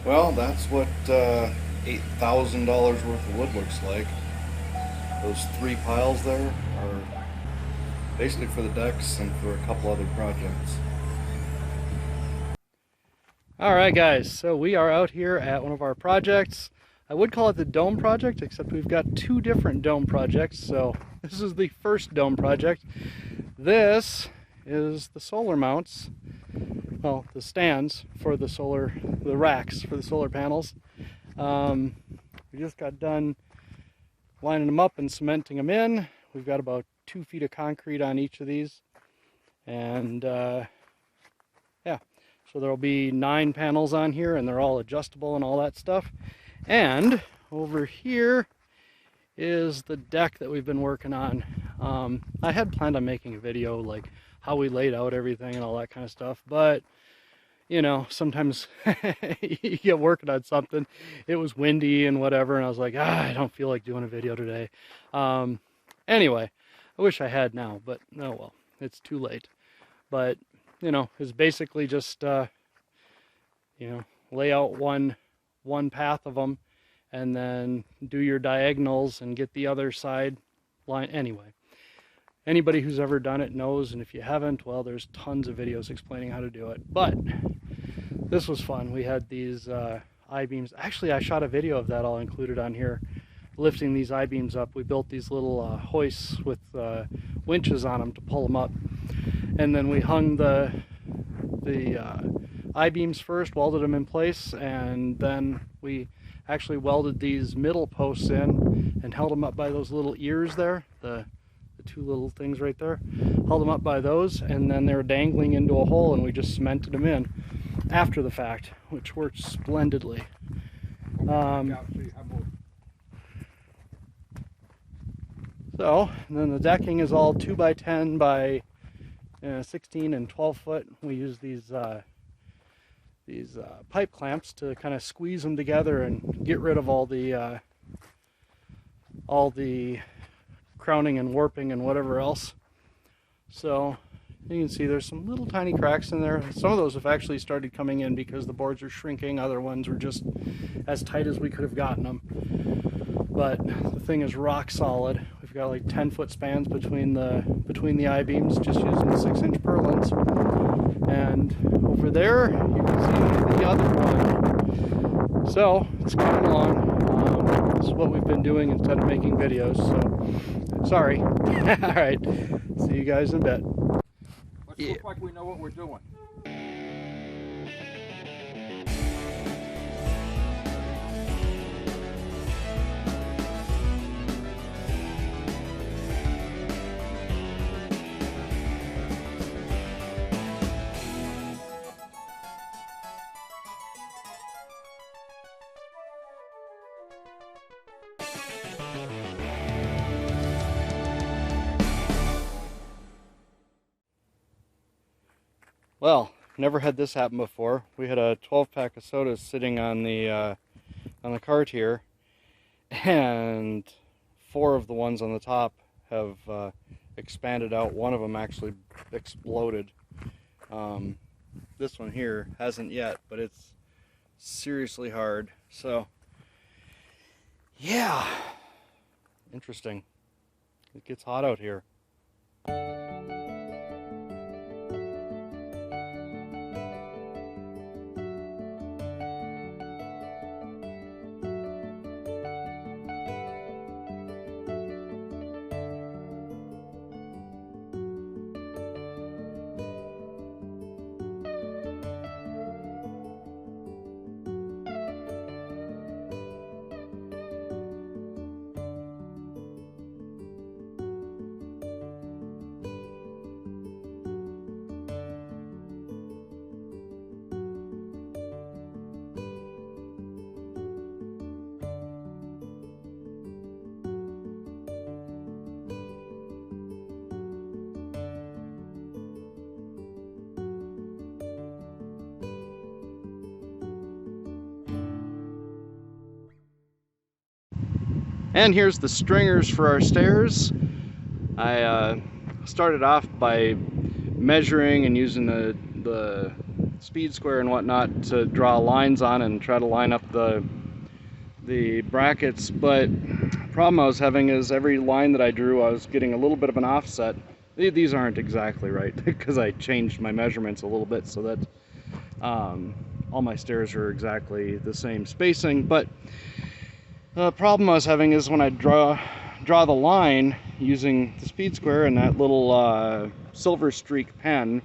Well, that's what $8,000 worth of wood looks like. Those three piles there are basically for the decks and for a couple other projects. All right, guys, so we are out here at one of our projects. I would call it the dome project, except we've got two different dome projects. So this is the first dome project. This is the solar mounts, well, the stands for the racks for the solar panels. We just got done lining them up and cementing them in. We've got about 2 feet of concrete on each of these. And yeah, so there'll be 9 panels on here, and they're all adjustable and all that stuff. And over here is the deck that we've been working on. I had planned on making a video like how we laid out everything and all that kind of stuff, but you know, sometimes you get working on something. It was windy and whatever, and I was like, I don't feel like doing a video today. Anyway, I wish I had now, but oh well, it's too late. But you know, it's basically just you know, lay out one path of them, and then do your diagonals and get the other side line. Anyway, anybody who's ever done it knows, and if you haven't, well, there's tons of videos explaining how to do it. But this was fun. We had these I-beams. Actually, I shot a video of that, all included on here, lifting these I-beams up. We built these little hoists with winches on them to pull them up, and then we hung the I-beams first, welded them in place, and then we actually welded these middle posts in and held them up by those little ears there, the two little things right there. Held them up by those, and then they were dangling into a hole, and we just cemented them in after the fact, which worked splendidly. So, and then the decking is all 2x10 by 16 and 12 foot. We use these pipe clamps to kind of squeeze them together and get rid of all the crowning and warping and whatever else. So you can see there's some little tiny cracks in there. Some of those have actually started coming in because the boards are shrinking. Other ones were just as tight as we could have gotten them. But the thing is rock solid. We've got like 10-foot spans between the I-beams, just using the 6-inch purlins. And over there, you can see the other one. So it's coming along. This is what we've been doing instead of making videos. So sorry. All right. See you guys in a bit. Let's look like we know what we're doing. Well, never had this happen before. We had a 12-pack of sodas sitting on the cart here, and 4 of the ones on the top have expanded out. One of them actually exploded. This one here hasn't yet, but it's seriously hard. So, yeah, interesting. It gets hot out here. And here's the stringers for our stairs. I started off by measuring and using the speed square and whatnot to draw lines on and try to line up the brackets, but the problem I was having is every line that I drew I was getting a little bit of an offset. These aren't exactly right because I changed my measurements a little bit so that all my stairs are exactly the same spacing, but the problem I was having is when I draw the line using the speed square and that little silver streak pen,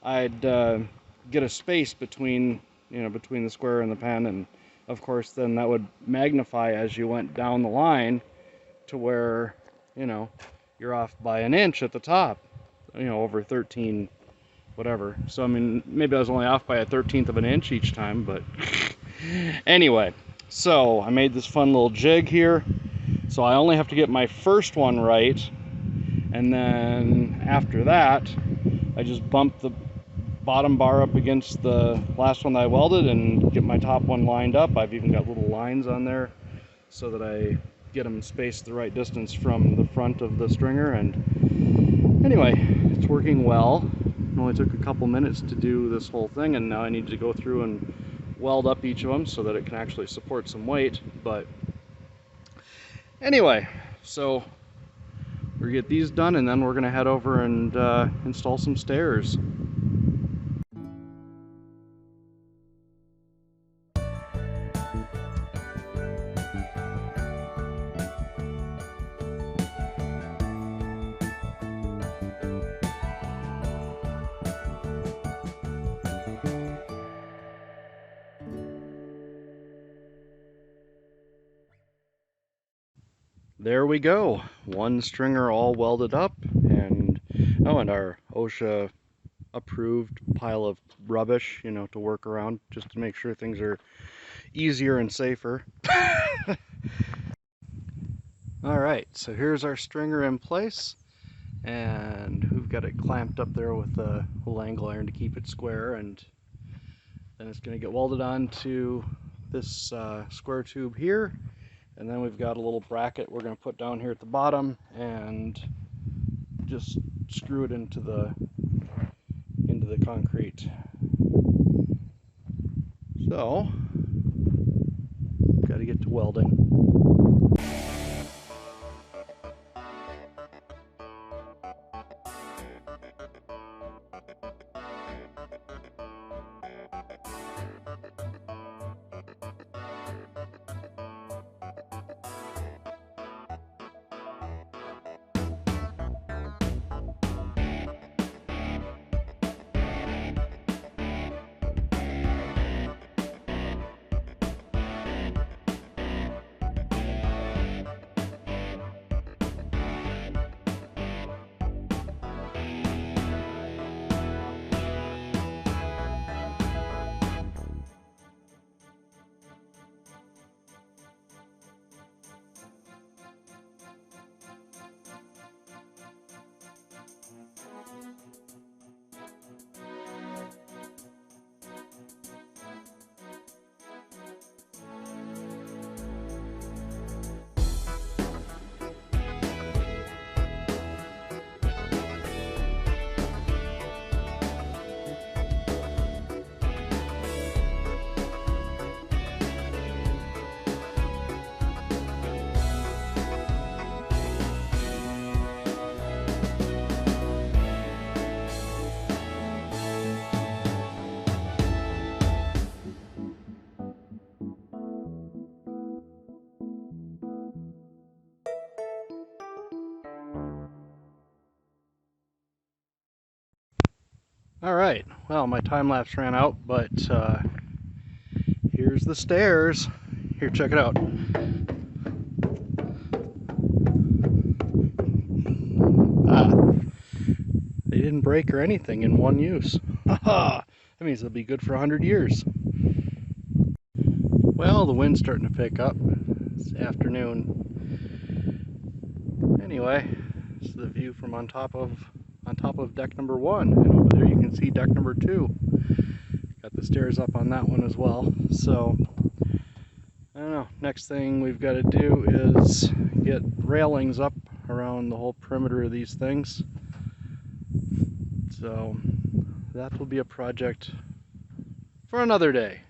I'd get a space between the square and the pen, and of course then that would magnify as you went down the line to where you're off by an inch at the top, over 13 whatever. So I mean, maybe I was only off by a 1/13 of an inch each time, but anyway, so I made this fun little jig here. So I only have to get my first one right, and then after that I just bump the bottom bar up against the last one that I welded and get my top one lined up. I've even got little lines on there so that I get them spaced the right distance from the front of the stringer, and anyway, it's working well. It only took a couple minutes to do this whole thing, and now I need to go through and weld up each of them so that it can actually support some weight. But anyway, so we're gonna get these done, and then we're gonna head over and install some stairs. There we go, one stringer all welded up, and and our OSHA approved pile of rubbish, to work around just to make sure things are easier and safer. All right, so here's our stringer in place, and we've got it clamped up there with a little angle iron to keep it square, and then it's going to get welded onto this square tube here. And then we've got a little bracket we're going to put down here at the bottom and just screw it into the concrete. So, got to get to welding. Alright, well, my time lapse ran out, but here's the stairs. Here, check it out. They didn't break or anything in one use. That means they'll be good for 100 years. Well, the wind's starting to pick up. It's afternoon. Anyway, this is the view from on top of deck number 1, and over there you can see deck number 2. Got the stairs up on that one as well. So I don't know, next thing we've got to do is get railings up around the whole perimeter of these things. So that will be a project for another day.